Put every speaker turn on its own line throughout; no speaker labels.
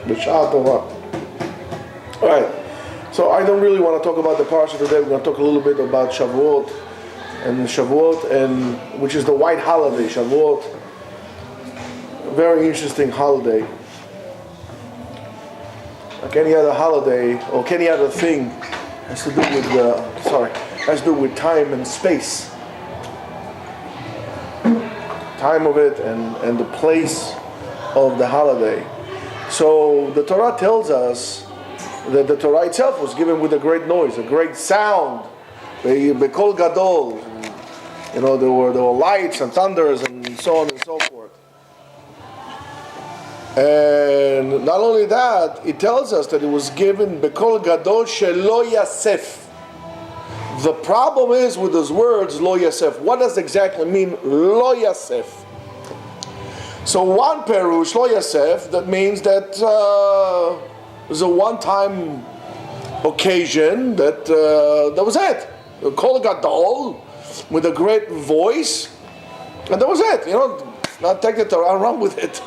B'Sha'at Torah. All right. So I don't really want to talk about the parsha today. We're going to talk a little bit about Shavuot, and which is the white holiday, Shavuot. Very interesting holiday. Like any other holiday or any other thing, has to do with time and space. Time of it and the place of the holiday. So the Torah tells us that the Torah itself was given with a great noise, a great sound, Bekol Gadol. You know, there were lights and thunders and so on and so forth. And not only that, it tells us that it was given Bekol Gadol Shelo Yasef. The problem is with those words, Lo Yasef. What does exactly mean Lo Yasef? So one perush, Lo Yasef, that means that it was a one-time occasion that was it. Kol Gadol with a great voice, and that was it. You know, not take the Torah and run with it.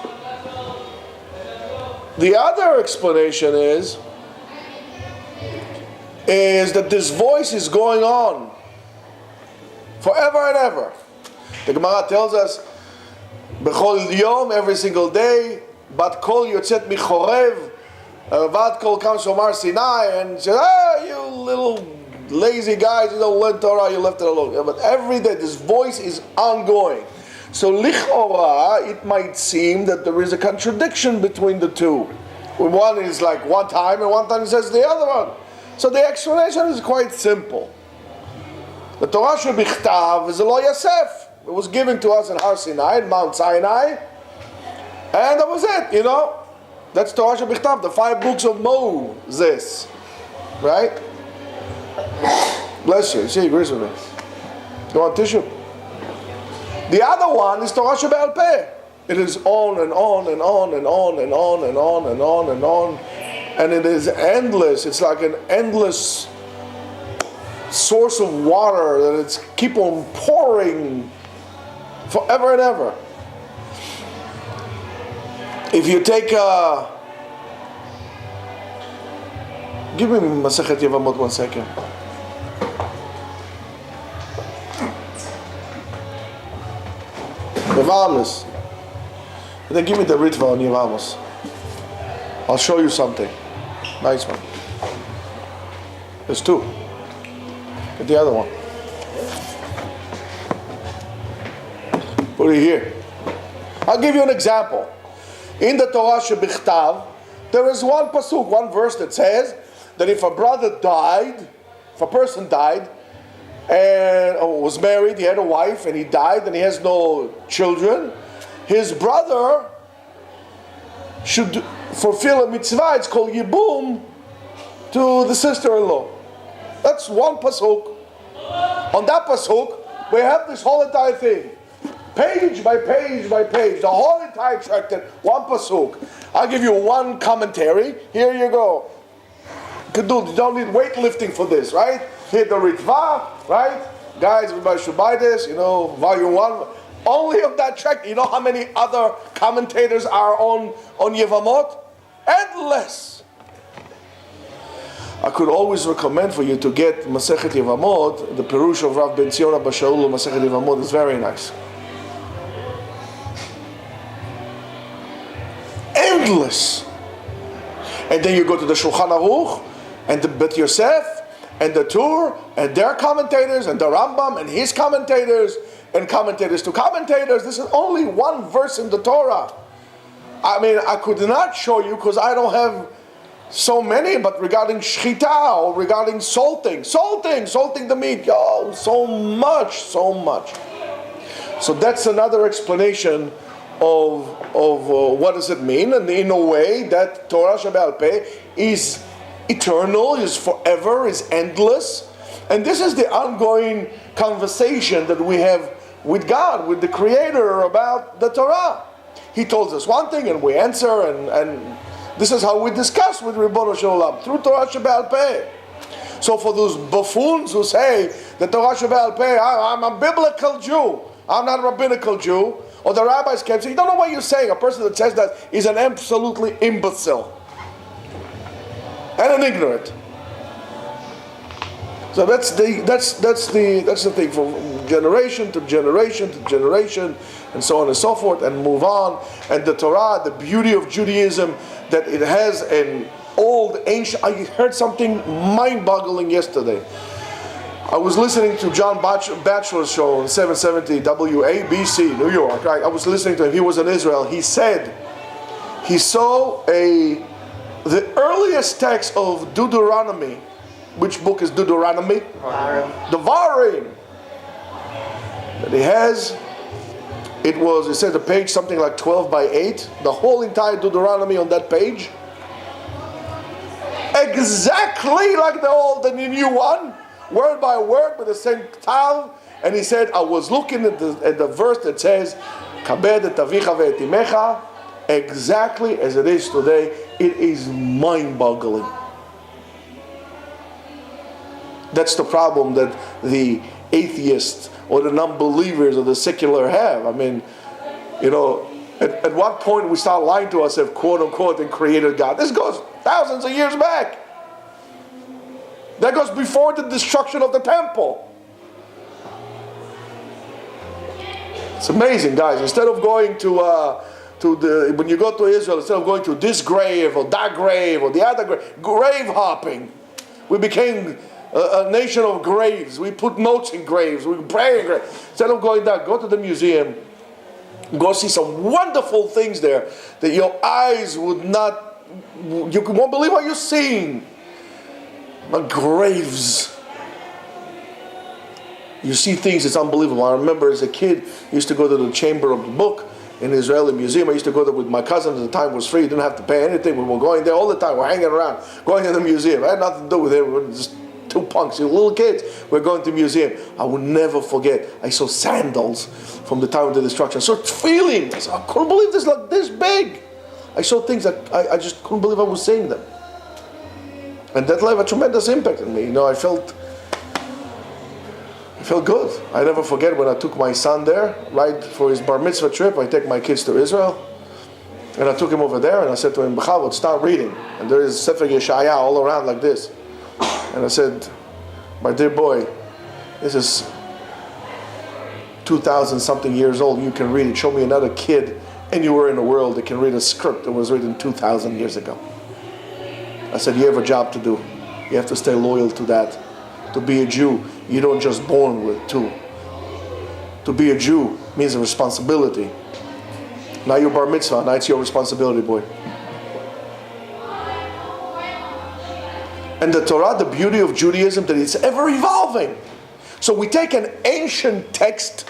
The other explanation is that this voice is going on forever and ever. The Gemara tells us, B'chol yom, every single day, bat kol yotzet michorev, vat kol kam shomar Sinai, and said, you little lazy guys, you don't learn Torah, you left it alone. Yeah, but every day, this voice is ongoing. So lichora, it might seem that there is a contradiction between the two. One is like one time, and one time it says the other one. So the explanation is quite simple. The Torah shebichtav is a Lo Yasef. It was given to us in Har Sinai, in Mount Sinai, and that was it. You know, that's Torah shebichtav, the 5 books of Moses, right? Bless you. See, he agrees with me. You want tissue? The other one is Torah Shebe'al Peh. It is on and on and on and on and on and on and on and on, and it is endless. It's like an endless source of water that it's keep on pouring forever and ever. If you take give me Masechet Yevamot 1 second. Yevamos. And then give me the Ritva on Yevamos. I'll show you something. Nice one. There's 2. Get the other one. Put it here. I'll give you an example. In the Torah Shebichtav, there is one pasuk, one verse that says that if a brother died, if a person died, and was married, he had a wife, and he died, and he has no children, his brother should fulfill a mitzvah. It's called Yibum to the sister-in-law. That's one pasuk. On that pasuk, we have this whole entire thing, page by page by page, the whole entire tractate, one pasuk. I'll give you one commentary. Here you go. You don't need weightlifting for this, right? Hit the Ritva, right? Guys, everybody should buy this, volume 1. Only of that tract. You know how many other commentators are on Yevamot? Endless. I could always recommend for you to get Masechet Yevamot. The Perush of Rav Ben Zion Abba Shaul Masechet Yevamot is very nice. Endless. And then you go to the Shulchan Aruch and the Bet Yosef and the Tur and their commentators and the Rambam and his commentators and commentators to commentators. This is only one verse in the Torah. I mean, I could not show you because I don't have so many, but regarding shchita or regarding salting the meat, so much. So that's another explanation of what does it mean, and in a way that Torah Shebe'al Peh is eternal, is forever, is endless, and this is the ongoing conversation that we have with God, with the Creator about the Torah. He tells us one thing and we answer, and this is how we discuss with Ribbono Shel Olam through Torah Shebe'al Peh. So for those buffoons who say that Torah Shebe'al Peh, I'm a biblical Jew, I'm not a rabbinical Jew, or the rabbis kept saying, you don't know what you're saying. A person that says that is an absolutely imbecile. and an ignorant. So that's the thing, from generation to generation to generation, and so on and so forth, and move on. And the Torah, the beauty of Judaism, that it has an old, ancient. I heard something mind-boggling yesterday. I was listening to John Batchelor's show on 770 WABC, New York. Right? I was listening to him. He was in Israel. He said he saw the earliest text of Deuteronomy. Which book is Deuteronomy? The Varim. That he has. It says a page something like 12 by 8. The whole entire Deuteronomy on that page. Exactly like the new one. Word by word with the same tal. And he said, I was looking at the verse that says, Kabed et avicha ve'et imecha. Exactly as it is today. It is mind-boggling. That's the problem that the atheists or the non-believers or the secular have. I mean, at what point we start lying to ourselves, quote unquote, and created God? This goes thousands of years back. That goes before the destruction of the temple. It's amazing, guys. Instead of going when you go to Israel, instead of going to this grave or that grave or the other grave hopping, we became a nation of graves. We put notes in graves. We pray in graves. Instead of going there, go to the museum. Go see some wonderful things there that your eyes would not. You won't believe what you're seeing. Graves. You see things. It's unbelievable. I remember as a kid, I used to go to the Chamber of the Book in the Israeli Museum. I used to go there with my cousins. At the time it was free. You didn't have to pay anything. We were going there all the time. We're hanging around, going to the museum. I had nothing to do with it. We were just two punks, little kids. We're going to the museum. I will never forget. I saw sandals from the time of the destruction. I saw feeling. I said, I couldn't believe this, like this big. I saw things that I just couldn't believe I was seeing them. And that left a tremendous impact on me. I felt good. I never forget when I took my son there, right for his bar mitzvah trip. I take my kids to Israel. And I took him over there and I said to him, B'chavod, start reading. And there is Sefer Yeshaya all around like this. And I said, my dear boy, this is 2,000 something years old. You can read it. Show me another kid anywhere in the world that can read a script that was written 2,000 years ago. I said, you have a job to do. You have to stay loyal to that. To be a Jew, you don't just born with two. To be a Jew means a responsibility. Now you're bar mitzvah. Now it's your responsibility, boy. And the Torah, the beauty of Judaism, that it's ever evolving. So we take an ancient text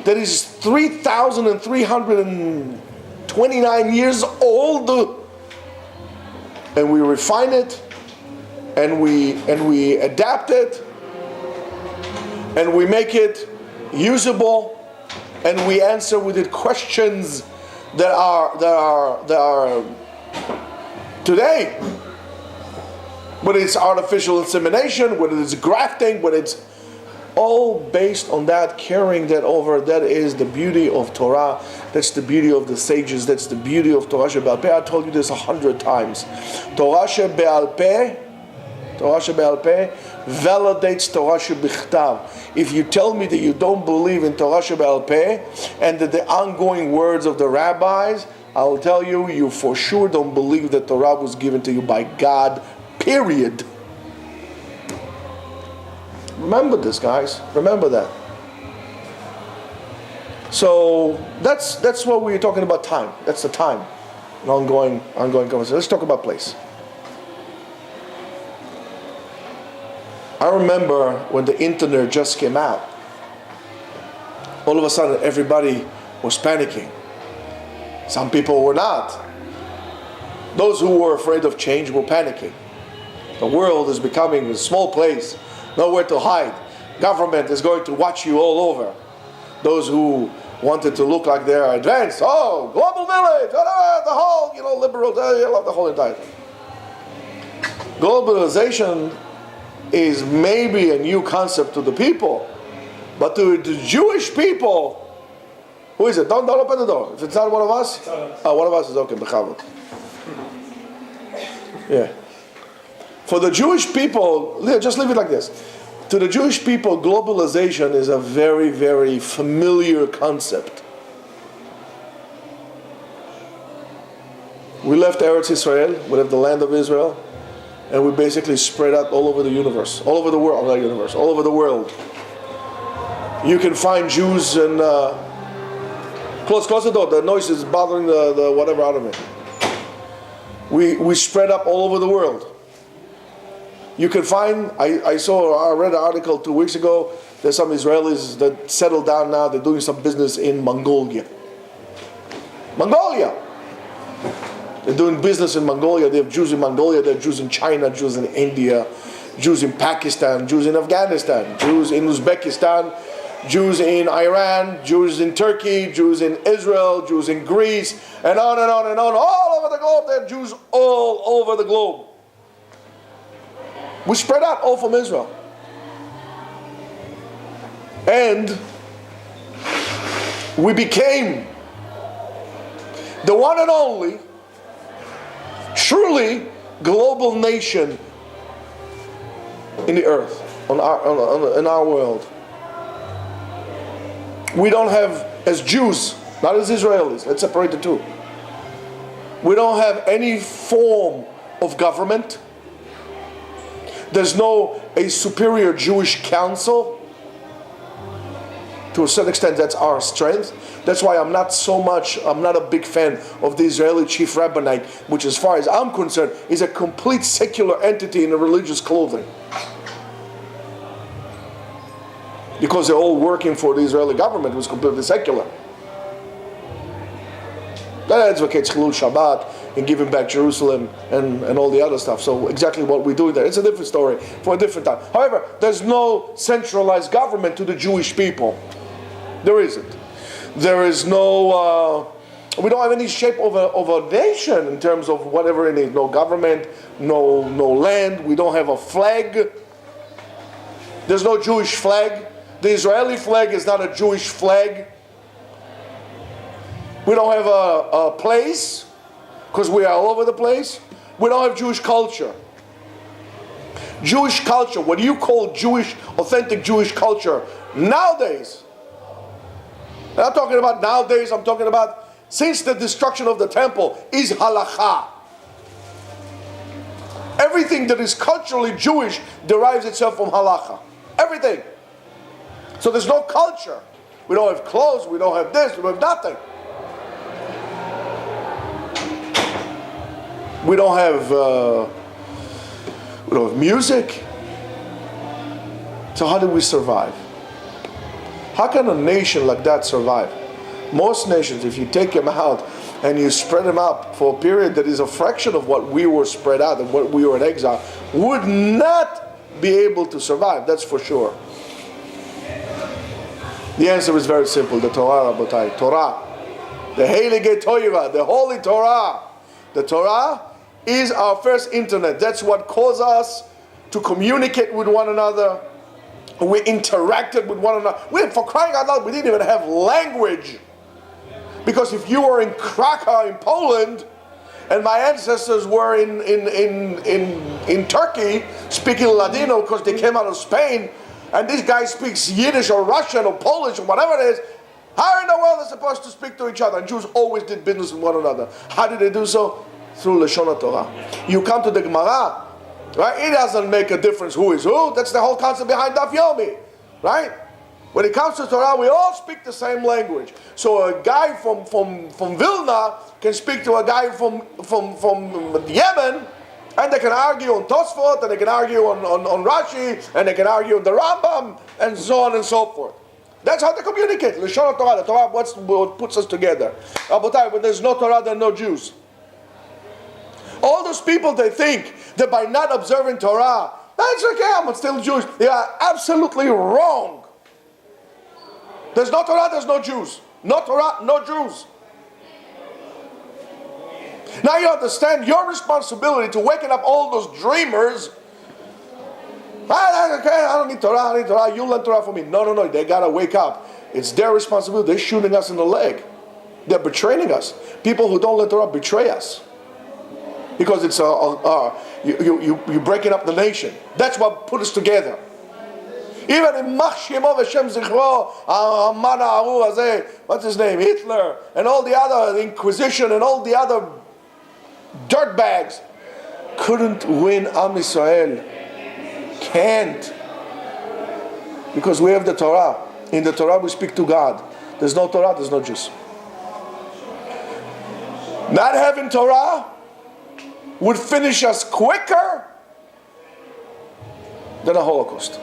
that is 3,329 years old, and we refine it, and we adapt it, and we make it usable, and we answer with it questions that are today. Whether it's artificial insemination, whether it's grafting, whether it's all based on that, carrying that over. That is the beauty of Torah. That's the beauty of the sages. That's the beauty of Torah Shebe'al Peh. I told you this 100 times. Torah Shebe'al Peh validates Torah Shebichtav. If you tell me that you don't believe in Torah Shebe'al Peh and that the ongoing words of the rabbis, I'll tell you, you for sure don't believe that Torah was given to you by God. Period. Remember this, guys. Remember that. So that's what we're talking about. Time. That's the time. An ongoing conversation. Let's talk about place. I remember when the internet just came out. All of a sudden, everybody was panicking. Some people were not. Those who were afraid of change were panicking. The world is becoming a small place, nowhere to hide. Government is going to watch you all over. Those who wanted to look like they're advanced, global village, the whole, liberal, the whole entire thing. Globalization is maybe a new concept to the people, but to the Jewish people, who is it? Don't open the door. If it's not one of us, one of us is okay. B'chavod. Yeah. For the Jewish people, just leave it like this. To the Jewish people, globalization is a very, very familiar concept. We left Eretz Israel, we left the land of Israel, and we basically spread out all over the universe, all over the world, not universe, all over the world. You can find Jews and close the door. The noise is bothering the whatever out of me. We spread up all over the world. You can find. I read an article 2 weeks ago. There's some Israelis that settled down now. They're doing some business in Mongolia. They're doing business in Mongolia. They have Jews in Mongolia. They have Jews in China. Jews in India. Jews in Pakistan. Jews in Afghanistan. Jews in Uzbekistan. Jews in Iran, Jews in Turkey, Jews in Israel, Jews in Greece, and on and on and on, all over the globe. There are Jews all over the globe. We spread out all from Israel. And we became the one and only, truly global nation in the earth, in our world. We don't have, as Jews, not as Israelis, let's separate the two. We don't have any form of government. There's a superior Jewish council. To a certain extent, that's our strength. That's why I'm not a big fan of the Israeli chief rabbinate, which as far as I'm concerned, is a complete secular entity in a religious clothing. Because they're all working for the Israeli government, who's completely secular. That advocates Chilul Shabbat and giving back Jerusalem and all the other stuff. So exactly what we're doing there. It's a different story for a different time. However, there's no centralized government to the Jewish people. There isn't. There is no... we don't have any shape of a nation in terms of whatever it is. No government, no land. We don't have a flag. There's no Jewish flag. The Israeli flag is not a Jewish flag. We don't have a place, because we are all over the place. We don't have Jewish culture. Jewish culture, what you call Jewish, authentic Jewish culture, nowadays, and I'm talking about nowadays, I'm talking about since the destruction of the temple, is halakha. Everything that is culturally Jewish derives itself from halakha. Everything. So there's no culture. We don't have clothes, we don't have this, we don't have nothing. We don't have music. So how do we survive? How can a nation like that survive? Most nations, if you take them out and you spread them up for a period that is a fraction of what we were spread out and what we were in exile, would not be able to survive, that's for sure. The answer is very simple. The Torah, Rabotai. Torah. The Heilige Torah, the Holy Torah. The Torah is our first internet. That's what caused us to communicate with one another. We interacted with one another. For crying out loud, we didn't even have language. Because if you were in Krakow in Poland, and my ancestors were in Turkey, speaking Ladino because they came out of Spain, and this guy speaks Yiddish or Russian or Polish or whatever it is, how in the world are they supposed to speak to each other? And Jews always did business with one another. How did they do so? Through Lashon Torah. You come to the Gemara, right? It doesn't make a difference who is who. That's the whole concept behind Daf Yomi, right? When it comes to Torah, we all speak the same language. So a guy from Vilna can speak to a guy from Yemen, and they can argue on Tosfot, and they can argue on Rashi, and they can argue on the Rambam, and so on and so forth. That's how they communicate. Lashon Torah, the Torah, what puts us together. Rabotai, when there's no Torah, there are no Jews. All those people, they think that by not observing Torah, that's okay, I'm still Jewish. They are absolutely wrong. There's no Torah, there's no Jews. No Torah, no Jews. Now you understand your responsibility to waking up all those dreamers. Okay, I don't need Torah, you learn Torah for me. No, they gotta wake up. It's their responsibility. They're shooting us in the leg. They're betraying us. People who don't learn Torah betray us. because it's you're breaking up the nation. That's what put us together. Even in Machshimo V'Shem Zichro, what's his name, Hitler, and all the other, the Inquisition, and all the other dirtbags, couldn't win Am Yisrael. Can't. Because we have the Torah. In the Torah we speak to God. There's no Torah, there's no Jews. Not having Torah would finish us quicker than a Holocaust.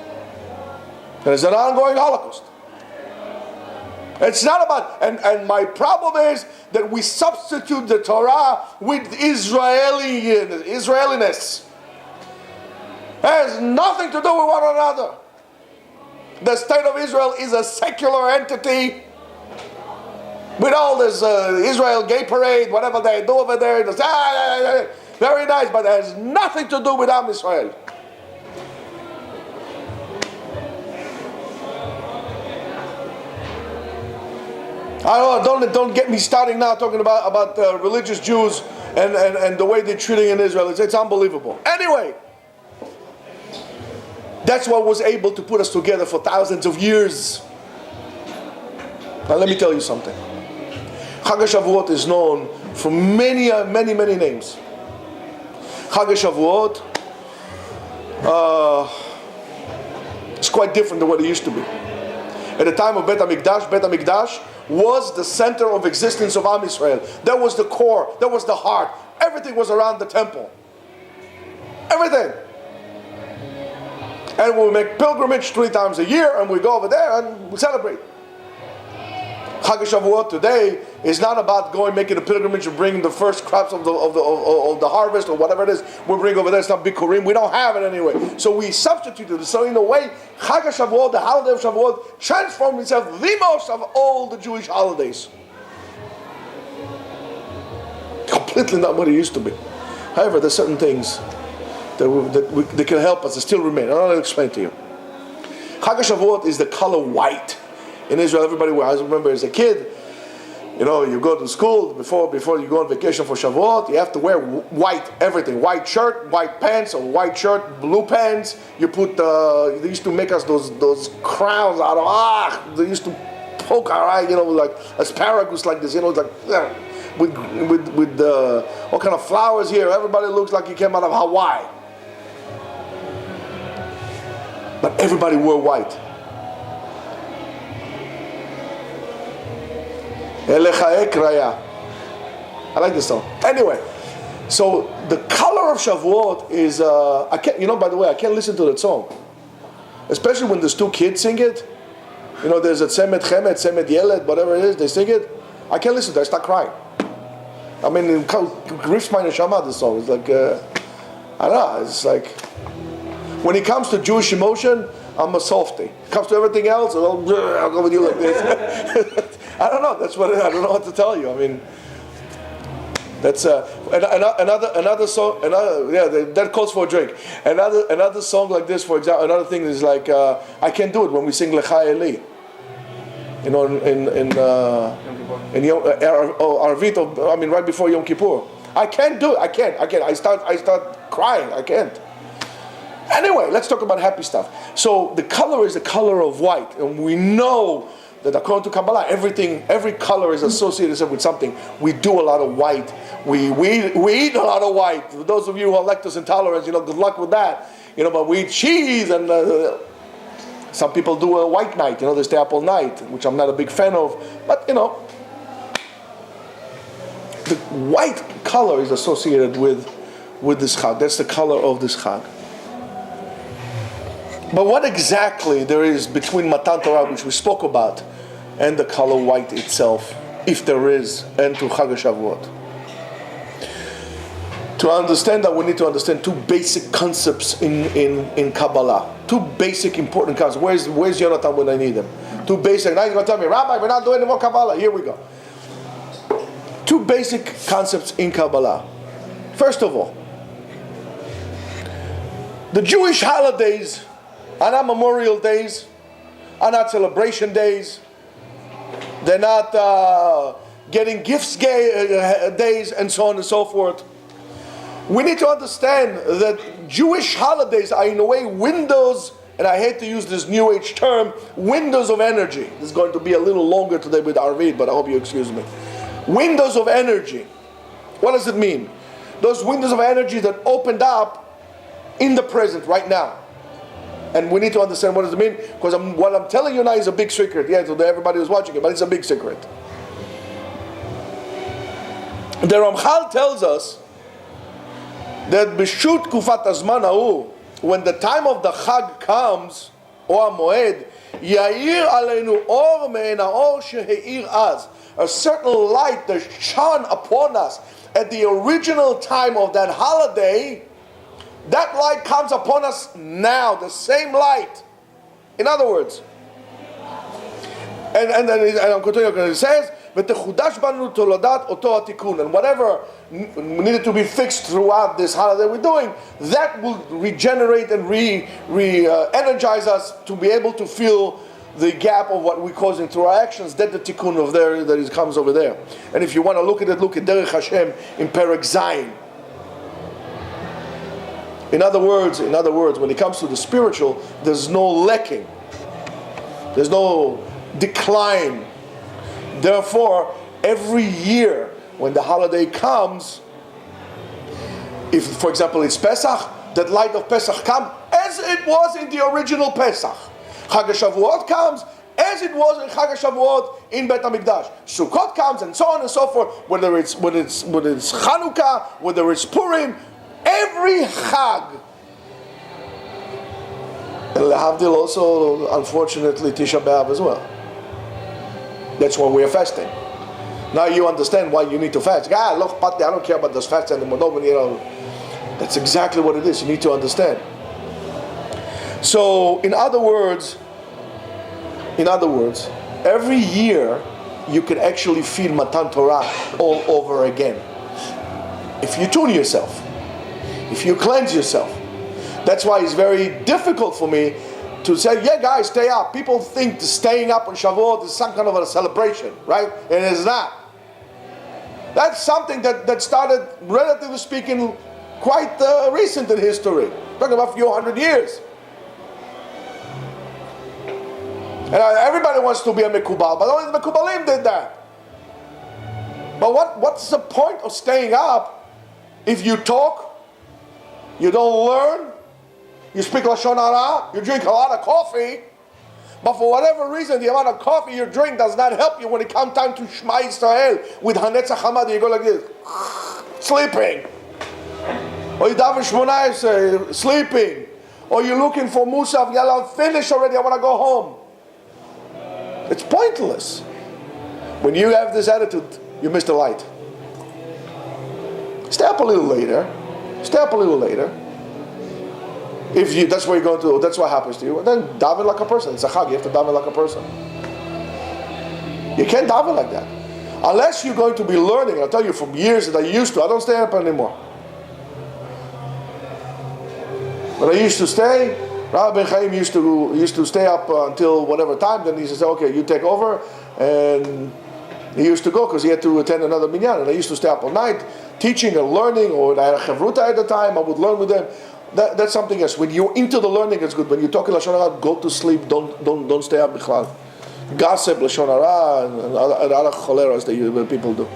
There's an ongoing Holocaust. It's not about, and my problem is that we substitute the Torah with Israeliness. It has nothing to do with one another. The state of Israel is a secular entity with all this Israel gay parade, whatever they do over there. Very nice, but it has nothing to do with Am Yisrael. Don't get me starting now talking about religious Jews and the way they're treating in Israel. It's unbelievable. Anyway, that's what was able to put us together for thousands of years. Now let me tell you something. Chag HaShavuot is known for many names. Chag HaShavuot is quite different than what it used to be. At the time of Beit HaMikdash was the center of existence of Am Yisrael. That was the core. That was the heart. Everything was around the temple. Everything. And we make pilgrimage 3 times a year, and we go over there and we celebrate. Chag HaShavuot today is not about making a pilgrimage and bringing the first crops of the harvest or whatever it is we bring over there. It's not Bikurim. We don't have it anyway. So we substituted it. So in a way, Chag HaShavuot, the holiday of Shavuot, transformed itself the most of all the Jewish holidays. Completely not what it used to be. However, there's certain things that can help us, that still remain. I'll explain to you. Chag HaShavuot is the color white. In Israel, everybody wears. I remember as a kid, you go to school before you go on vacation for Shavuot, you have to wear white everything, white shirt, white pants, or white shirt, blue pants. You put they used to make us those crowns out of they used to poke our eye, like asparagus like this, like with all kind of flowers here. Everybody looks like he came out of Hawaii, but everybody wore white. I like this song. Anyway, so the color of Shavuot is I can't. By the way, I can't listen to that song, especially when there's 2 kids sing it. There's a Tzemet Chemet, Tzemet Yeled, whatever it is, they sing it. I can't listen to it. I start crying. I mean, it grips my neshama. This song. It's like I don't know. It's like when it comes to Jewish emotion, I'm a softie. It comes to everything else, I'll go with you like this. I don't know. I don't know what to tell you. I mean, that's another song. That calls for a drink. Another song like this, for example. Another thing is like I can't do it when we sing Lecha Eli. In Arvit. I mean, right before Yom Kippur. I can't do it. I can't. I start crying. I can't. Anyway, let's talk about happy stuff. So the color is the color of white, and we know that according to Kabbalah, every color is associated with something. We do a lot of white. We eat a lot of white. For those of you who are lactose intolerant, good luck with that. But we eat cheese, and some people do a white night. They stay up all night, which I'm not a big fan of. But the white color is associated with this Chag. That's the color of this Chag. But what exactly there is between Matan Torah, which we spoke about, and the color white itself, if there is, and to Chag HaShavuot? To understand that, we need to understand 2 basic concepts in Kabbalah. 2 basic important concepts. Where's Jonathan when I need him? 2 basic. Now you're going to tell me, Rabbi, we're not doing any more Kabbalah. Here we go. 2 basic concepts in Kabbalah. First of all, the Jewish holidays are not memorial days, are not celebration days. They're not getting gifts days, and so on and so forth. We need to understand that Jewish holidays are in a way windows, and I hate to use this New Age term, windows of energy. This is going to be a little longer today with Arvid, but I hope you excuse me. Windows of energy. What does it mean? Those windows of energy that opened up in the present, right now. And we need to understand what does it mean, because what I'm telling you now is a big secret. Yeah, to everybody who's watching it, but it's a big secret. The Ramchal tells us that B'shut Kufat Azman Ha'u, when the time of the Chag comes, or Moed, Yair Aleinu Or Me'en Ha'or Shehe'ir Az, a certain light that shone upon us at the original time of that holiday. That light comes upon us now, the same light. In other words, and I'm continuing, it says, "V'techudash banu tolodat oto hatikun," and whatever needed to be fixed throughout this holiday we're doing, that will regenerate and energize us to be able to fill the gap of what we're causing through our actions. That the tikkun of there that comes over there. And if you want to look at it, look at Derech Hashem in Perek Zayin. In other words, when it comes to the spiritual, there's no lacking. There's no decline. Therefore, every year when the holiday comes, if, for example, it's Pesach, that light of Pesach comes as it was in the original Pesach. Chag HaShavuot comes as it was in Chag HaShavuot in Bet HaMikdash. Sukkot comes and so on and so forth. Whether it's Chanukah, whether it's Purim, every Chag, and Lehavdil also, unfortunately, Tisha B'Av as well. That's why we are fasting. Now you understand why you need to fast. Look, I don't care about this fast anymore. Nobody, that's exactly what it is. You need to understand. So, in other words, every year you can actually feel Matan Torah all over again. If you tune yourself. If you cleanse yourself. That's why it's very difficult for me to say, yeah guys, stay up. People think staying up on Shavuot is some kind of a celebration, right? And it's not. That's something that started, relatively speaking, quite recent in history. Talking about a few hundred years. And everybody wants to be a Mekubal, but only the Mekubalim did that. But what's the point of staying up if you talk, you don't learn, you speak Lashon Hara, you drink a lot of coffee, but for whatever reason, the amount of coffee you drink does not help you when it comes time to Shema Yisrael with Hanetzach Hamad, you go like this, sleeping. Or you daven Shmonah Esrei, sleeping. Or you're looking for Musaf, Yalla, finish already, I want to go home. It's pointless. When you have this attitude, you miss the light. Stay up a little later. If you, that's what you're going to do, that's what happens to you. And then daven like a person. It's a chag, you have to daven like a person. You can't daven like that. Unless you're going to be learning. I'll tell you, from years that I used to, I don't stay up anymore. But I used to stay. Rabbi Ben Chaim used to stay up until whatever time. Then he says, okay, you take over. And he used to go because he had to attend another minyan. And I used to stay up all night teaching and learning. Or I had a chavruta at the time. I would learn with them. That's something else. When you're into the learning, it's good. When you're talking Lashon Hara, go to sleep. Don't stay up bichlal. Gossip, Lashon Hara, and other choleras that people do.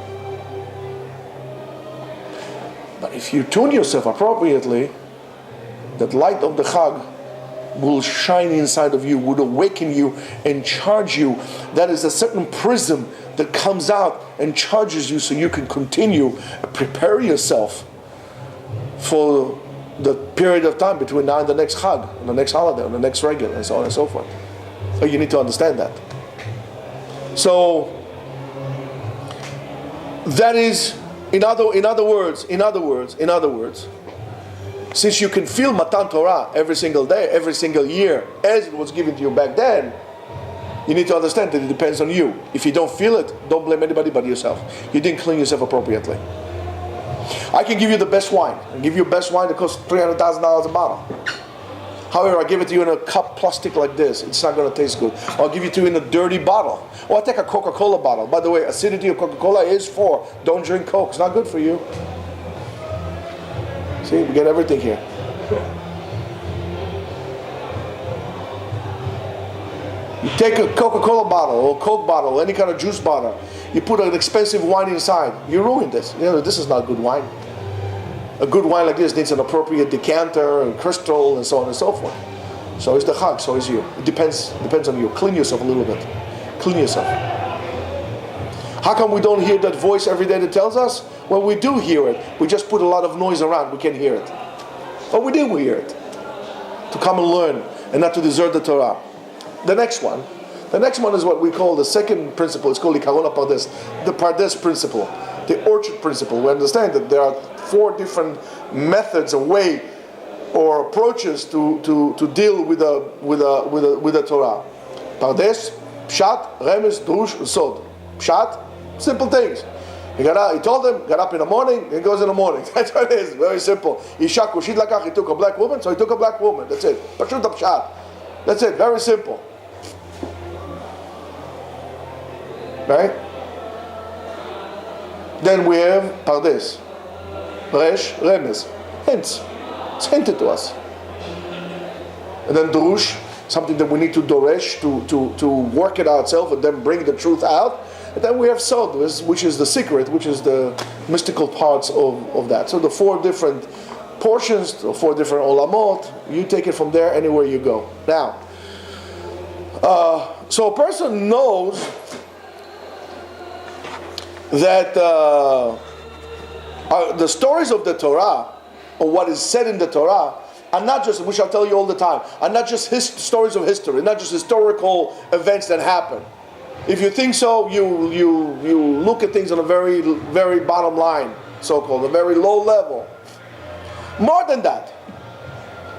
But if you tune yourself appropriately, that light of the Chag will shine inside of you, would awaken you and charge you. That is a certain prism that comes out and charges you so you can continue, prepare yourself for the period of time between now and the next Chag, and the next holiday, and the next regular, and so on and so forth. So you need to understand that. So that is, in other words, since you can feel Matan Torah every single day, every single year, as it was given to you back then, you need to understand that it depends on you. If you don't feel it, don't blame anybody but yourself. You didn't clean yourself appropriately. I can give you the best wine. I give you best wine that costs $300,000 a bottle. However, I give it to you in a cup plastic like this. It's not going to taste good. I'll give it to you in a dirty bottle. Or I'll take a Coca-Cola bottle. By the way, acidity of Coca-Cola is 4. Don't drink Coke. It's not good for you. See, we get everything here. You take a Coca-Cola bottle or Coke bottle, any kind of juice bottle, you put an expensive wine inside, you ruin this. This is not good wine. A good wine like this needs an appropriate decanter and crystal and so on and so forth. So is the Chag, so is you. It depends on you. Clean yourself a little bit. Clean yourself. How come we don't hear that voice every day that tells us? Well, we do hear it. We just put a lot of noise around. We can't hear it. But we do hear it. To come and learn and not to desert the Torah. The next one is what we call the second principle. It's called Ikaron Pardes, the Pardes principle, the orchard principle. We understand that there are 4 different methods, a way, or approaches to deal with the Torah. Pardes, Pshat, Remes, Drush, Sod. Pshat, simple things. He told them, got up in the morning, he goes in the morning. That's what it is, very simple. Isha Kushit Lakach, he took a black woman, so he took a black woman. That's it. Pashut Pshat. That's it, very simple. Right? Then we have Pardes. Resh, Remes. Hints. It's hinted to us. And then Drush, something that we need to doresh, to work it ourselves and then bring the truth out. And then we have Sod, which is the secret, which is the mystical parts of that. So the 4 different portions, the 4 different olamot, you take it from there anywhere you go. Now, so a person knows that the stories of the Torah, or what is said in the Torah, are not just, which I'll tell you all the time, are not just stories of history, not just historical events that happen. If you think so, you look at things on a very, very bottom line, so-called, a very low level. More than that,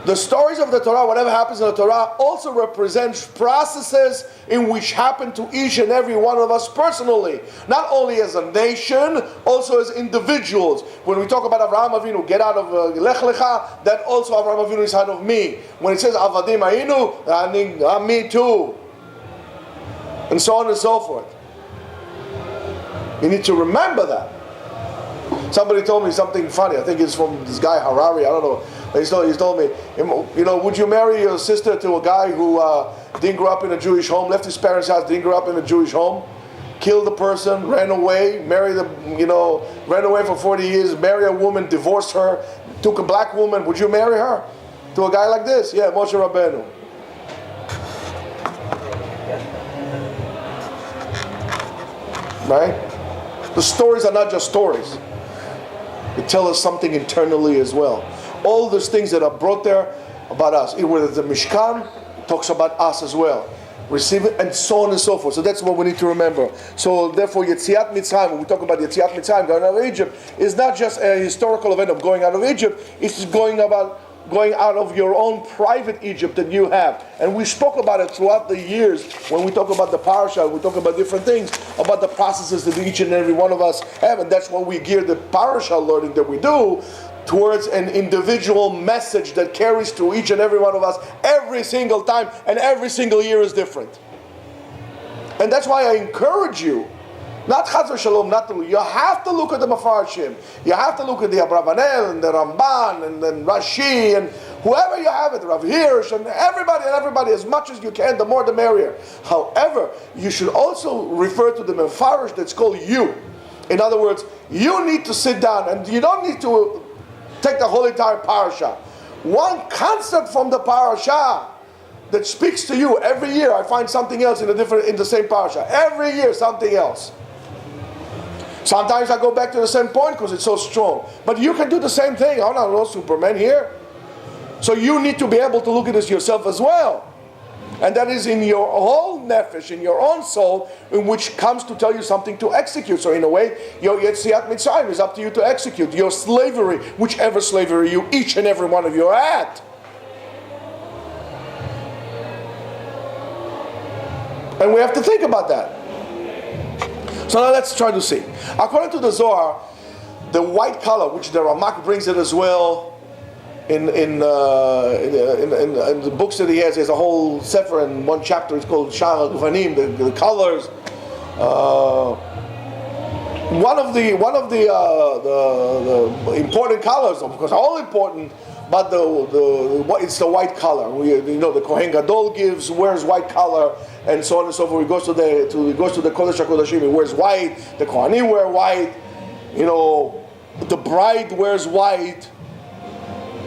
the stories of the Torah, whatever happens in the Torah, also represents processes in which happen to each and every one of us personally. Not only as a nation, also as individuals. When we talk about Avraham Avinu, get out of Lech Lecha, that also Avraham Avinu is out of me. When it says Avadim Ainu, me too. And so on and so forth. You need to remember that. Somebody told me something funny. I think it's from this guy Harari. I don't know. He told me, would you marry your sister to a guy who didn't grow up in a Jewish home, left his parents' house, didn't grow up in a Jewish home, killed the person, ran away, ran away for 40 years, married a woman, divorced her, took a black woman? Would you marry her to a guy like this? Yeah, Moshe Rabbeinu. Right? The stories are not just stories. They tell us something internally as well. All those things that are brought there about us, whether the Mishkan talks about us as well, receiving, and so on and so forth. So that's what we need to remember. So therefore, Yetziat Mitzrayim, when we talk about Yetziat Mitzrayim, going out of Egypt, is not just a historical event of going out of Egypt. It's going out of your own private Egypt that you have. And we spoke about it throughout the years when we talk about the parasha, we talk about different things, about the processes that each and every one of us have. And that's when we gear the parasha learning that we do towards an individual message that carries to each and every one of us every single time, and every single year is different. And that's why I encourage you, not Chaz v'Shalom, not to, you have to look at the Mefarshim, you have to look at the Abravanel and the Ramban and then Rashi and whoever you have it, Rav Hirsch and everybody as much as you can, the more the merrier. However, you should also refer to the Mefarish that's called you. In other words, you need to sit down, and you don't need to take the whole entire parasha. One concept from the parasha that speaks to you every year. I find something else in the same parasha. Every year, something else. Sometimes I go back to the same point because it's so strong. But you can do the same thing. I'm not no Superman here. So you need to be able to look at this yourself as well. And that is in your whole nefesh, in your own soul, in which comes to tell you something to execute. So in a way, your Yetziat Mitzrayim is up to you to execute. Your slavery, whichever slavery you, each and every one of you are at. And we have to think about that. So now let's try to see. According to the Zohar, the white color, which the Ramak brings it as well, in the books that he has a whole sefer in one chapter. It's called Shar Gvanim, the colors. one of the important colors, of course, all important, but it's the white color. The Kohen Gadol wears white color, and so on and so forth. He goes to the Kodesh HaKodashim, he wears white. The Kohanim wear white. The bride wears white.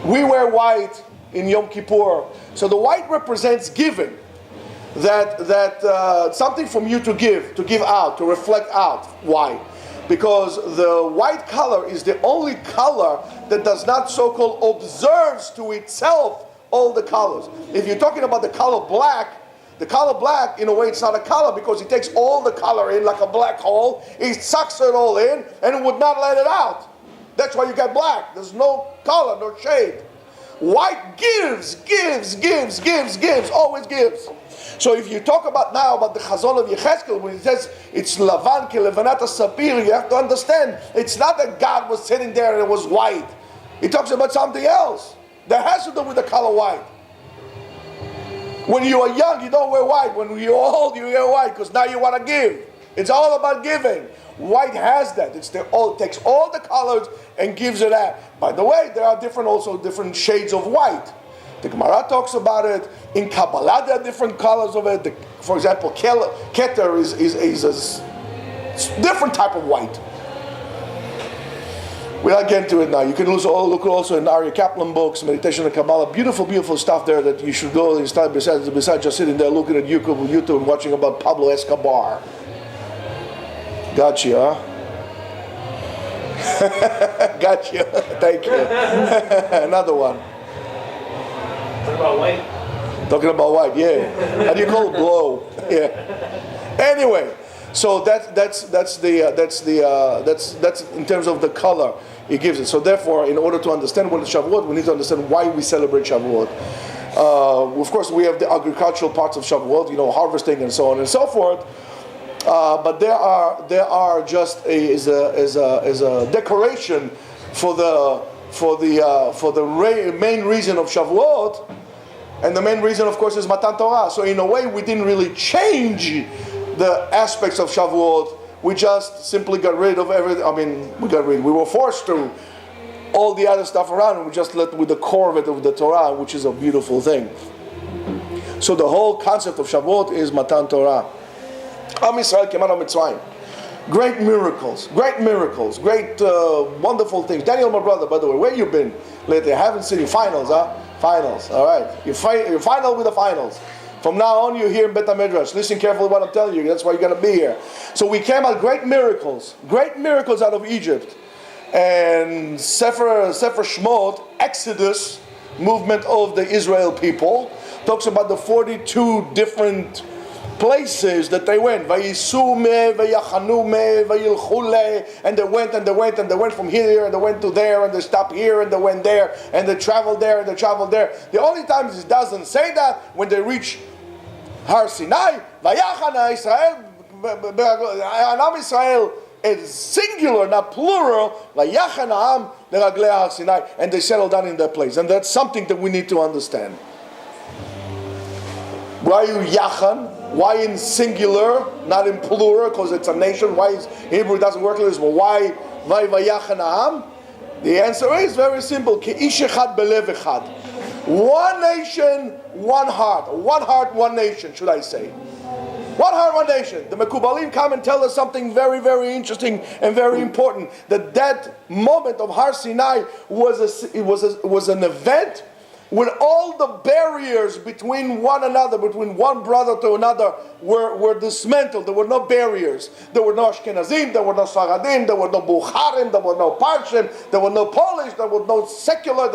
We wear white in Yom Kippur. So the white represents giving. That something from you to give out, to reflect out. Why? Because the white color is the only color that does not so-called observes to itself all the colors. If you're talking about the color black, in a way, it's not a color because it takes all the color in like a black hole. It sucks it all in and it would not let it out. That's why you got black. There's no color, no shade. White gives, always gives. So if you talk about the Chazon of Yechezkel, when it says it's Lavan ke Levanat Sapir, you have to understand it's not that God was sitting there and it was white. He talks about something else that has to do with the color white. When you are young, you don't wear white. When you're old, you wear white because now you want to give. It's all about giving. White has that. It takes all the colors and gives it out. By the way, there are different shades of white. The Gemara talks about it. In Kabbalah, there are different colors of it. For example, Keter is a different type of white. We're not getting to it now. You can look also in Aryeh Kaplan books, Meditation and Kabbalah. Beautiful, beautiful stuff there that you should go and start besides just sitting there looking at YouTube and watching about Pablo Escobar. Got you, huh? Got you. Thank you. Another one. Talking about white, yeah. How do you call it? Blow. Yeah. Anyway, so that's in terms of the color it gives it. So therefore, in order to understand what is Shavuot, we need to understand why we celebrate Shavuot. Of course, we have the agricultural parts of Shavuot, harvesting and so on and so forth. But there are just as a decoration for the main reason of Shavuot, and the main reason, of course, is Matan Torah. So in a way, we didn't really change the aspects of Shavuot. We just simply got rid of everything. We were forced to all the other stuff around, and we just left with the core of it, of the Torah, which is a beautiful thing. So the whole concept of Shavuot is Matan Torah. Am Yisrael came out of Mitzrayim. Great miracles, wonderful things. Daniel, my brother, by the way, where you been lately? I haven't seen you. Finals, huh? Finals, all right. You're final with the finals. From now on, you're here in Bet HaMidrash. Listen carefully what I'm telling you. That's why you're going to be here. So we came out great miracles out of Egypt. And Sefer Shmot, Exodus, movement of the Israel people, talks about the 42 different places that they went. Vayisume, Vayachanume, Vayilchule, and they went from here, and they went to there, and they stopped here, and they went there, and they traveled there, and they traveled there. The only time it doesn't say that when they reach Har Sinai, Vayachana Israel, Anam Israel is singular, not plural. Vayachana Am Leraglei Har Sinai, and they settled down in that place, and that's something that we need to understand. Why you Yachan? Why in singular, not in plural, because it's a nation? Why is Hebrew doesn't work like this? But why Vayachan Ha'am? The answer is very simple. Ke'ish echad belev echad. One nation, one heart. One heart, one nation, should I say. One heart, one nation. The Mekubalim come and tell us something very, very interesting and very important. That moment of Har Sinai was an event when all the barriers between one another, between one brother to another, were dismantled. There were no barriers. There were no Ashkenazim, there were no Sfaradim, there were no Bukharim, there were no Parshim, there were no Polish, there was no secular.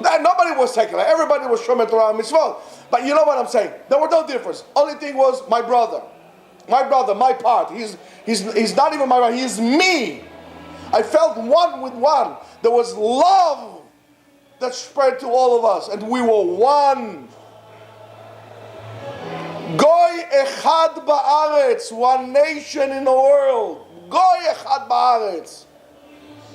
Nobody was secular. Everybody was Shomer Torah and Mitzvot. But you know what I'm saying? There was no difference. Only thing was my brother, my part. He's not even my brother. He is me. I felt one with one. There was love that spread to all of us, and we were one. Goy echad ba'aretz, one nation in the world. Goy echad ba'aretz.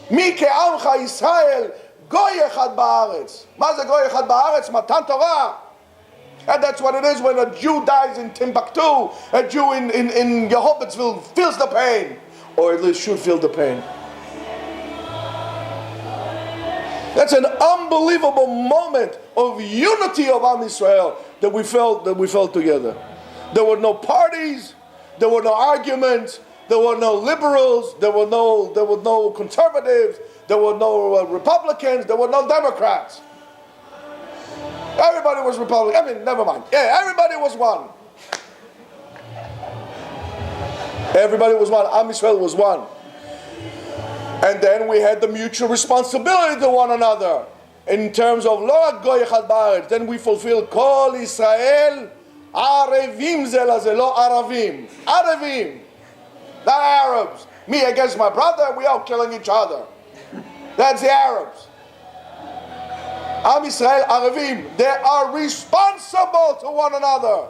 Mi ke'amcha Yisrael, goy echad ba'aretz. Ma ze goy echad ba'aretz? Matan Torah. And that's what it is when a Jew dies in Timbuktu, a Jew in Yehovah'sville feels the pain. or at least should feel the pain. That's an unbelievable moment of unity of Am Yisrael that we felt together. There were no parties, there were no arguments, there were no liberals, there were no conservatives, there were no Republicans, there were no Democrats. Everybody was Republican. I mean, never mind. Yeah, everybody was one. Everybody was one. Am Yisrael was one. And then we had the mutual responsibility to one another in terms of lo goy echad ba'aretz. Then we fulfill Kol Israel Arevim ze laze, lo Aravim. Arevim, not Arabs. Me against my brother, we all killing each other. That's the Arabs. Am Yisrael Arevim. They are responsible to one another.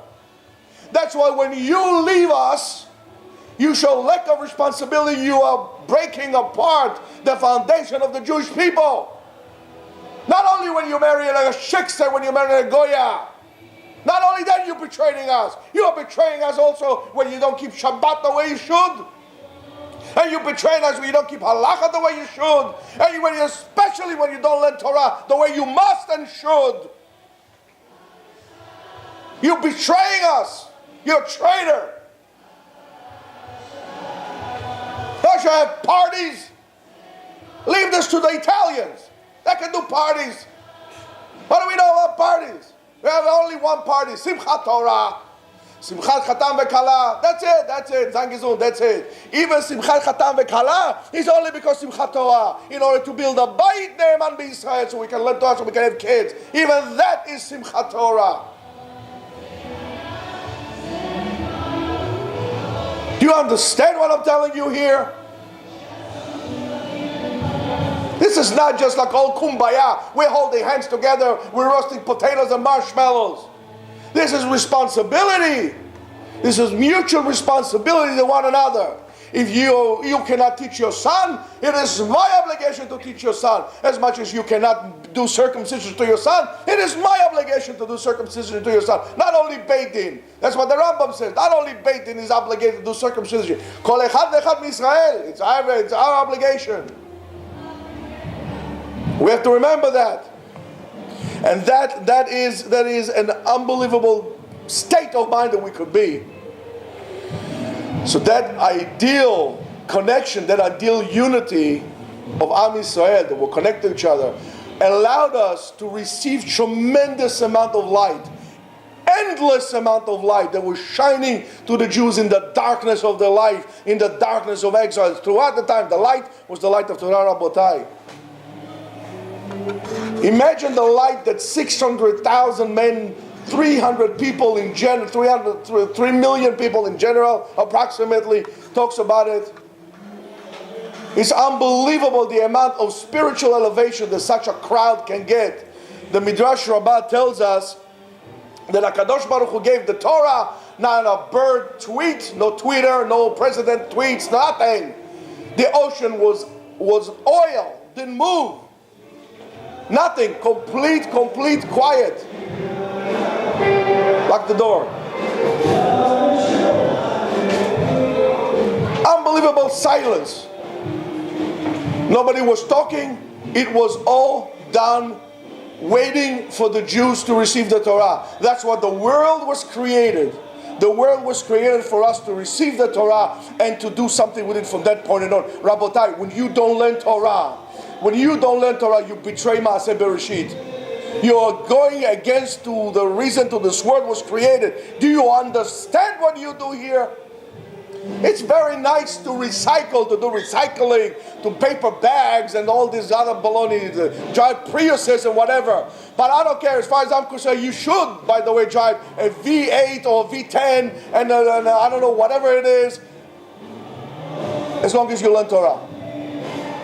That's why when you leave us, you show lack of responsibility. You are breaking apart the foundation of the Jewish people. Not only when you marry like a shiksa, when you marry a goya. Not only that, you're betraying us. You are betraying us also when you don't keep Shabbat the way you should. And you're betraying us when you don't keep halacha the way you should. And especially when you don't learn Torah the way you must and should. You're betraying us. You're a traitor. Don't you have parties? Leave this to the Italians. They can do parties. What do we know about parties? We have only one party, Simchat Torah. Simchat Chatan Vekala. That's it. Zangizun, that's it. Even Simchat Chatan Vekala is only because Simchat Torah. In order to build a Bayit Ne'eman B'Yisrael so we can learn Torah, so we can have kids. Even that is Simchat Torah. Do you understand what I'm telling you here? This is not just like all kumbaya. We're holding hands together. We're roasting potatoes and marshmallows. This is responsibility. This is mutual responsibility to one another. If you cannot teach your son, it is my obligation to teach your son. As much as you cannot do circumcision to your son, it is my obligation to do circumcision to your son. Not only Beit Din. That's what the Rambam says. Not only Beit Din is obligated to do circumcision. Kol echad v'echad miYisrael. It's our obligation. We have to remember that. And that is an unbelievable state of mind that we could be. So that ideal connection, that ideal unity of Am Yisrael, that we're connected to each other, allowed us to receive tremendous amount of light, endless amount of light that was shining to the Jews in the darkness of their life, in the darkness of exile. Throughout the time, the light was the light of Torah Rabotai. Imagine the light that 600,000 men, 300 people in general, 3 million people in general, approximately, talks about it. It's unbelievable the amount of spiritual elevation that such a crowd can get. The Midrash Rabbah tells us that HaKadosh Baruch Hu gave the Torah, not a bird tweet, no Twitter, no president tweets, nothing. The ocean was oil, didn't move. Nothing, complete quiet. Lock the door. Unbelievable silence. Nobody was talking. It was all done waiting for the Jews to receive the Torah. That's what the world was created. The world was created for us to receive the Torah and to do something with it from that point on. Rabotai, when you don't learn Torah, you betray Maaseh Bereshit. You are going against to the reason to this world was created. Do you understand what you do here? It's very nice to recycle, to do recycling, to paper bags and all these other baloney, drive Priuses and whatever. But I don't care. As far as I'm concerned, you should, by the way, drive a V8 or a V10 and I don't know, whatever it is, as long as you learn Torah.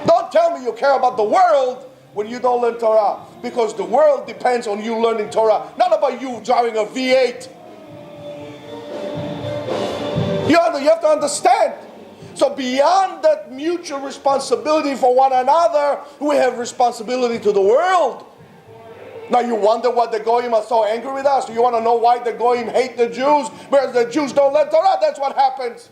Don't tell me you care about the world when you don't learn Torah, because the world depends on you learning Torah, not about you driving a V8. You have to understand. So beyond that mutual responsibility for one another, we have responsibility to the world. Now you wonder why the Goyim are so angry with us? You want to know why the Goyim hate the Jews? Whereas the Jews don't learn Torah, that's what happens.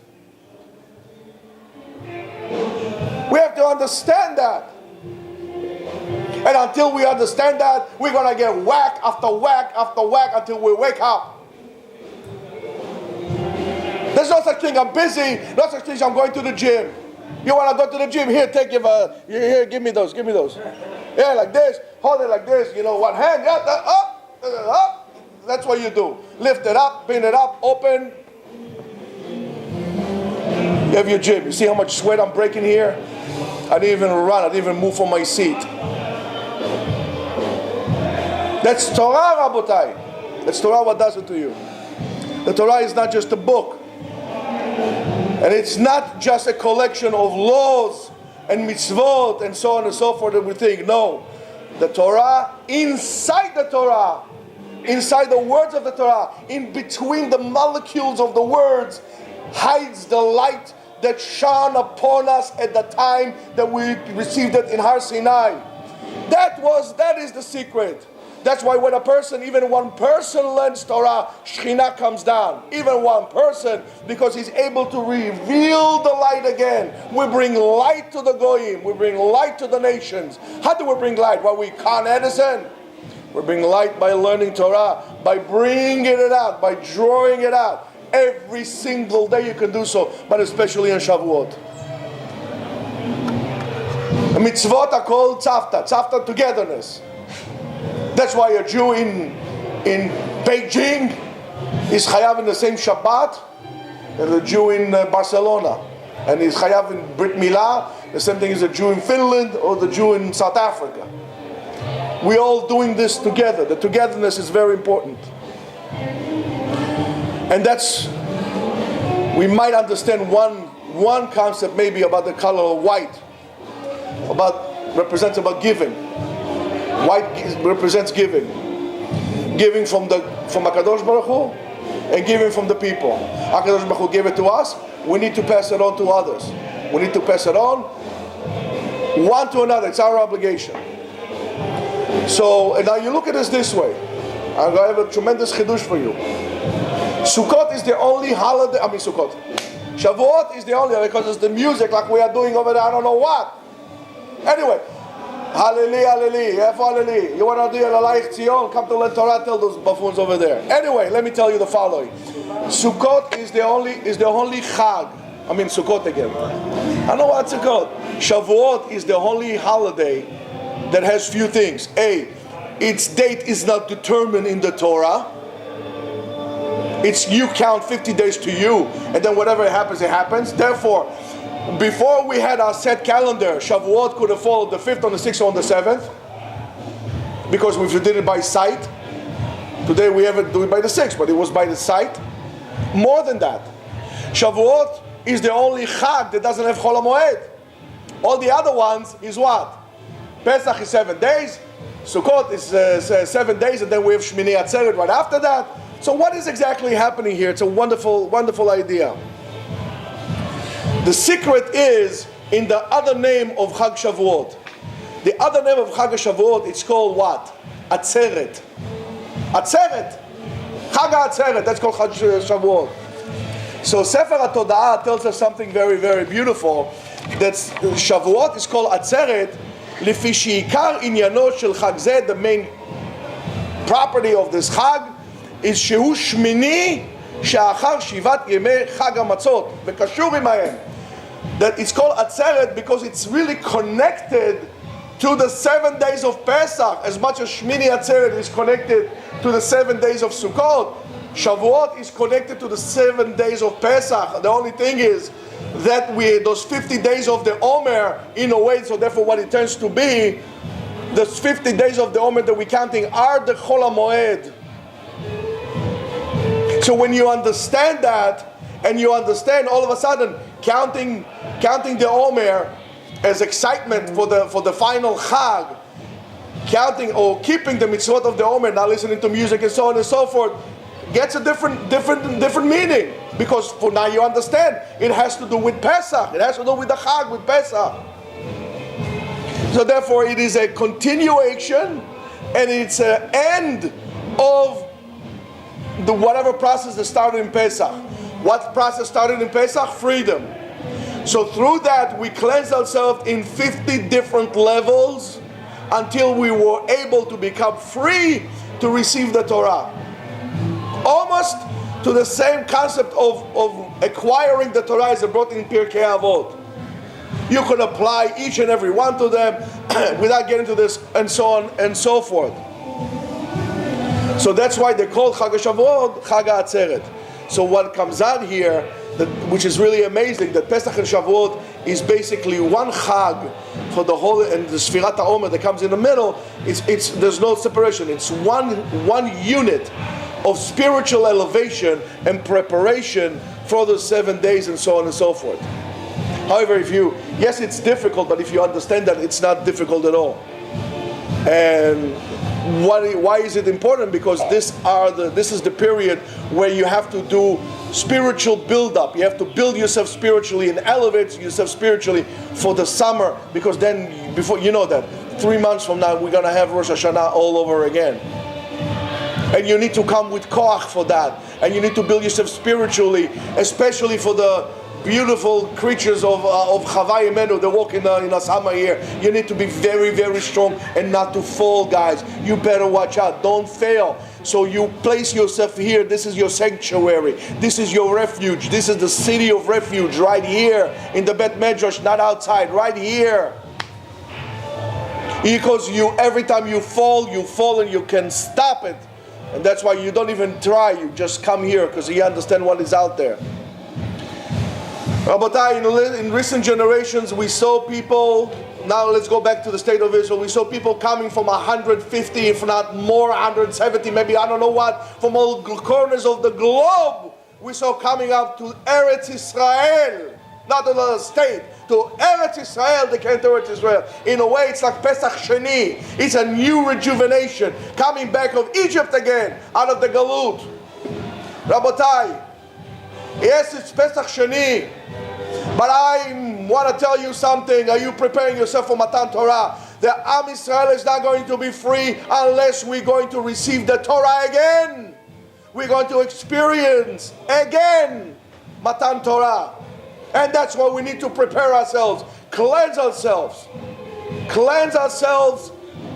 We have to understand that. And until we understand that, we're going to get whack after whack after whack until we wake up. There's no such thing, I'm busy. No such thing, I'm going to the gym. You want to go to the gym? Here, here, give me those. Yeah, like this. Hold it like this. One hand. Yeah, up. That's what you do. Lift it up, pin it up, open. You have your gym. You see how much sweat I'm breaking here? I didn't even run. I didn't even move from my seat. That's Torah, Rabotai. That's Torah, what does it to you. The Torah is not just a book. And it's not just a collection of laws and mitzvot and so on and so forth that we think. No. The Torah, inside the Torah, inside the words of the Torah, in between the molecules of the words, hides the light that shone upon us at the time that we received it in Har Sinai. That is the secret. That's why when even one person learns Torah, Shekhinah comes down. Even one person, because he's able to reveal the light again. We bring light to the Goyim. We bring light to the nations. How do we bring light? Well, we Con Edison. We bring light by learning Torah, by bringing it out, by drawing it out. Every single day you can do so, but especially on Shavuot. The mitzvot are called tzavta, togetherness. That's why a Jew in Beijing is chayav in the same Shabbat as a Jew in Barcelona, and is chayav in Brit Milah. The same thing as a Jew in Finland or the Jew in South Africa. We're all doing this together. The togetherness is very important. And we might understand one concept maybe about the color of white, represents giving. White represents giving. Giving from HaKadosh Baruch Hu and giving from the people. HaKadosh Baruch Hu gave it to us. We need to pass it on to others. We need to pass it on one to another. It's our obligation. So, and now you look at this way. I'm going to have a tremendous chidush for you. Sukkot is the only holiday, Shavuot is the only, because it's the music like we are doing over there, I don't know what. Anyway, Hallelujah. You want to do Etzion? Come to learn Torah, tell those buffoons over there. Anyway, let me tell you the following. Sukkot is the only Chag. Sukkot again. I know what Sukkot. Shavuot is the only holiday that has few things. A, its date is not determined in the Torah. You count 50 days to you, and then whatever happens, it happens. Therefore, before we had our set calendar, Shavuot could have followed the 5th on the 6th or on the 7th, because we did it by sight. Today we have it do it by the 6th, but it was by the sight. More than that, Shavuot is the only Chag that doesn't have Chol HaMoed. All the other ones is what? Pesach is 7 days, Sukkot is 7 days, and then we have Shmini Atzeret right after that. So what is exactly happening here? It's a wonderful, wonderful idea. The secret is in the other name of Chag Shavuot. The other name of Chag Shavuot, it's called what? Atzeret. Atzeret. Chag Atzeret, that's called Chag Shavuot. So Sefer HaToda'ah tells us something very, very beautiful. That Shavuot is called Atzeret, Lefi she'ikar inyano shel Chag Zeh, the main property of this Chag, is Shehu Shmini She'achar Shivat Yemei Chag HaMatzot, V'kashur imahem. That it's called Atzeret because it's really connected to the 7 days of Pesach, as much as Shmini Atzeret is connected to the 7 days of Sukkot. Shavuot is connected to the 7 days of Pesach. The only thing is that those 50 days of the Omer, in a way, so therefore what it tends to be, the 50 days of the Omer that we're counting are the Chol HaMoed. So when you understand that, and you understand all of a sudden counting the Omer as excitement for the final Chag, counting or keeping the mitzvot of the Omer, not listening to music and so on and so forth, gets a different meaning, because for now you understand it has to do with Pesach. It has to do with the Chag, with Pesach. So therefore it is a continuation and it's an end of the whatever process that started in Pesach. What process started in Pesach? Freedom. So through that, we cleanse ourselves in 50 different levels until we were able to become free to receive the Torah. Almost to the same concept of acquiring the Torah as brought in Pirkei Avot. You could apply each and every one to them without getting to this, and so on and so forth. So that's why they call Chag HaShavuot Chag HaAtzeret. So what comes out here, which is really amazing, that Pesach and Shavuot is basically one Chag for the whole, and the Sfirat HaOmer that comes in the middle, it's there's no separation. It's one unit of spiritual elevation and preparation for the 7 days and so on and so forth. However, yes, it's difficult, but if you understand that, it's not difficult at all. And why is it important? Because this is the period where you have to do spiritual build-up. You have to build yourself spiritually and elevate yourself spiritually for the summer, because then, before you know that, 3 months from now, we're going to have Rosh Hashanah all over again. And you need to come with koach for that. And you need to build yourself spiritually, especially for the beautiful creatures of Chavai Imenu that walk in a summer here. You need to be very, very strong and not to fall, guys. You better watch out. Don't fail. So you place yourself here. This is your sanctuary. This is your refuge. This is the city of refuge right here in the Bet Medrash, not outside, right here. Because every time you fall and you can stop it. And that's why you don't even try. You just come here because you understand what is out there. Rabotai, in recent generations, we saw people, now let's go back to the state of Israel, we saw people coming from 150, if not more, 170, maybe I don't know what, from all corners of the globe, we saw coming up to Eretz Israel, not another state, to Eretz Israel. They came to Eretz Israel. In a way, it's like Pesach Sheni. It's a new rejuvenation, coming back of Egypt again, out of the Galut. Rabotai, yes, it's Pesach Sheni, but I want to tell you something. Are you preparing yourself for Matan Torah? The Am Yisrael is not going to be free unless we're going to receive the Torah again. We're going to experience again Matan Torah. And that's why we need to prepare ourselves, cleanse ourselves,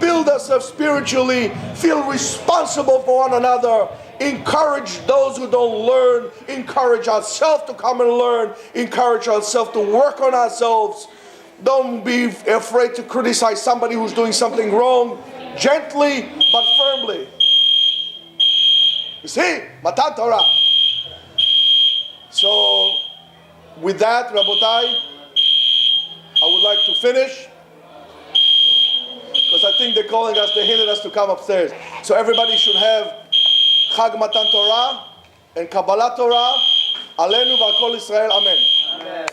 build ourselves spiritually, feel responsible for one another, encourage those who don't learn, encourage ourselves to come and learn, encourage ourselves to work on ourselves. Don't be afraid to criticize somebody who's doing something wrong, gently but firmly. You see, Matan Torah. So, with that, Rabotai, I would like to finish, because I think they're calling us, they're hinting us to come upstairs. So everybody should have Chag Matan Torah and Kabbalah Torah. Aleinu v'al kol Israel. Amen. Amen.